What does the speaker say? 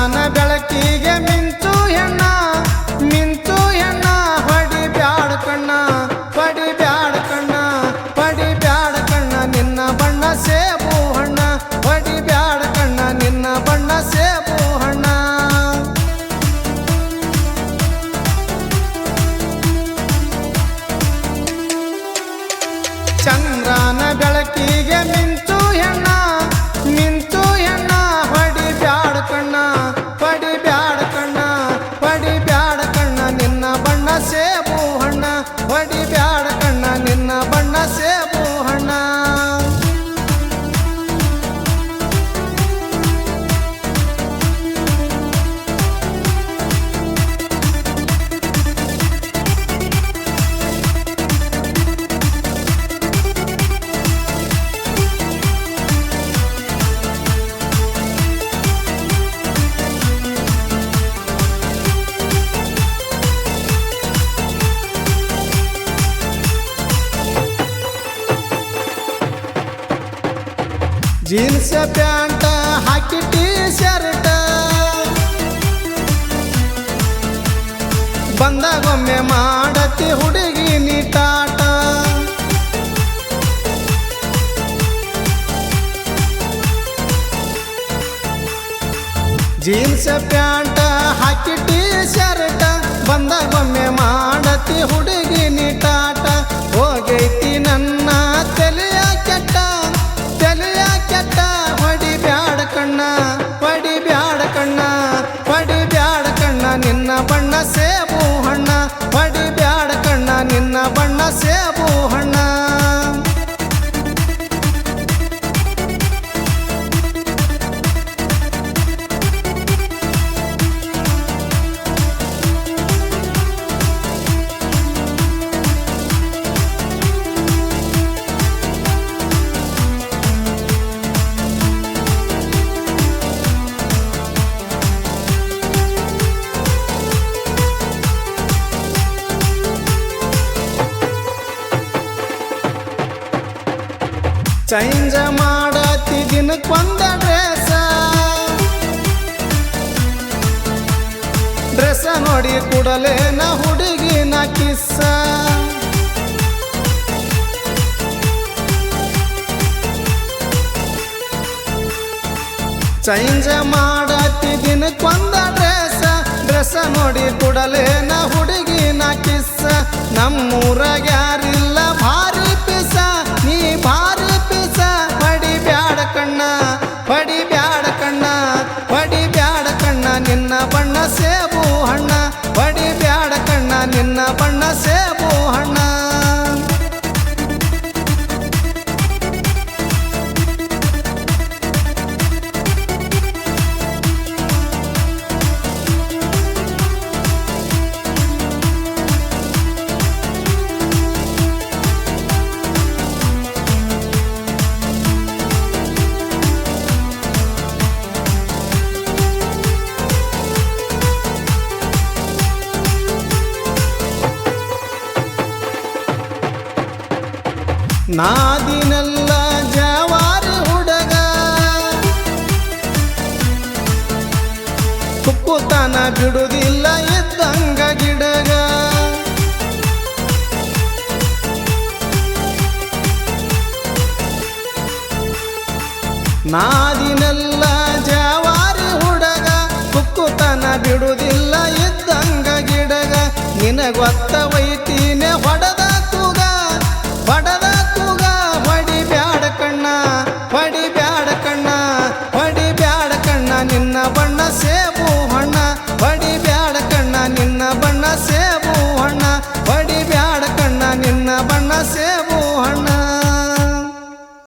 ಚಂದ್ರನ ಬೆಳಕಿಗೆ ಮಿಂಚು ಹೆಣ್ಣ ಮಿಂಚು ಹೆಣ್ಣ ಹೊಡಿ ಬ್ಯಾಡ ಕಣ್ಣ ಹೊಡಿ ಬ್ಯಾಡ ಕಣ್ಣ ಹೊಡಿ ಬ್ಯಾಡ ಕಣ್ಣ ನಿನ್ನ ಬಣ್ಣ ಸೇಬು ಹಣ್ಣ ಹೊಡಿ ಬ್ಯಾಡ ಕಣ್ಣ ನಿನ್ನ ಬಣ್ಣ ಸೇಬು ಹಣ್ಣ ಚಂದ್ರನ ಬೆಳಕಿಗೆ ಮಿಂಚು ಹೆಣ್ಣ ಮಿಂಚು ಹೆಣ್ಣ ಹೊಡಿ ಬ್ಯಾಡ ಕಣ್ಣ ಹೊಡಿ ಬ್ಯಾಡ ಕಣ್ಣ ಹೊಡಿ ಬ್ಯಾಡ ಕಣ್ಣ ನಿನ್ನ ಬಣ್ಣ ಸೇಬು ಹಣ್ಣ ಹೊಡಿ ಬ್ಯಾಡ ಕಣ್ಣ ನಿನ್ನ ಬಣ್ಣ ಸೇಬು ಹಣ್ಣ ಜೀನ್ಸ್ ಪ್ಯಾಂಟ್ ಹಾಕಿ ಟೀ ಶರ್ಟ್ ಬಂದಾಗೊಮ್ಮೆ ಮಾಡತಿ ಹುಡುಗಿ ನೀಟಾಟ ಜೀನ್ಸ್ ಪ್ಯಾಂಟ್ ಹಾಕಿ ಟೀ ಶರ್ಟ್ ಬಂದಾಗೊಮ್ಮೆ ಮಾಡತಿ ಹುಡುಗಿ ನೀಟಾಟ ಹೋಗೈತಿ ನನ್ನ ತಲೆಯ ಕೆಟ್ಟ ತಲೆಯ ಕೆಟ್ಟ ಹೊಡಿ ಬ್ಯಾಡ ಕಣ್ಣ ಹೊಡಿ ಬ್ಯಾಡ ಕಣ್ಣ ಹೊಡಿ ಬ್ಯಾಡ ಕಣ್ಣ ನಿನ್ನ ಬಣ್ಣ ಸೇಬು ಹಣ್ಣ ಹೊಡಿ ಬ್ಯಾಡ ಕಣ್ಣ ನಿನ್ನ ಬಣ್ಣ ಸೇಬು ಹಣ್ಣ ಚೇಂಜ್ ಮಾಡತಿ ದಿನಕ್ಕೊಂದ ಡ್ರೆಸ್ ನೋಡಿ ಕೂಡಲೇ ನಾ ಹುಡುಗಿನ ಕಿಸ್ಸ ಚೇಂಜ್ ಮಾಡತಿ ದಿನಕ್ಕೊಂದ ಡ್ರೆಸ್ ನೋಡಿ ಕೂಡಲೇ ನಾ ಹುಡುಗಿನ ಕಿಸ್ಸ ನಮ್ಮೂರಾಗ ಯಾರಿಲ್ಲ ಭಾರಿ ಪಿಸ ನೀ ಭಾರಿ ಪಿಸ ಹೊಡಿ ಬ್ಯಾಡ ಕಣ್ಣ ಹೊಡಿ ಬ್ಯಾಡ ಕಣ್ಣ ಹೊಡಿ ಬ್ಯಾಡ ಕಣ್ಣ ನಿನ್ನ ಬಣ್ಣ ಸೇಬು ಹಣ್ಣ ಹೊಡಿ ಬ್ಯಾಡ ಕಣ್ಣ ನಿನ್ನ ಬಣ್ಣ ಸೇಬು ಹಣ್ಣ ನಾದಿನೆಲ್ಲ ಜವಾರಿ ಹುಡುಗ ಕುಕ್ಕುತನ ಬಿಡುದಿಲ್ಲ ಇದ್ದಂಗ ಗಿಡಗ ನಾದಿನೆಲ್ಲ ಜವಾರಿ ಹುಡುಗ ಕುಕ್ಕುತನ ಬಿಡುದಿಲ್ಲ ಇದ್ದಂಗ ಗಿಡಗ ನಿನಗೊತ್ತ ವೈತೀನೆ ಹೊಡೆದ ತೂಗ ಹೊಡೆದ ತೂಗ ಹೊಡಿ ಬ್ಯಾಡ ಕಣ್ಣ ಹೊಡಿ ಬ್ಯಾಡ ಕಣ್ಣ ಹೊಡಿ ಬ್ಯಾಡ ಕಣ್ಣ ನಿನ್ನ ಬಣ್ಣ ಸೇಬು ಹಣ್ಣ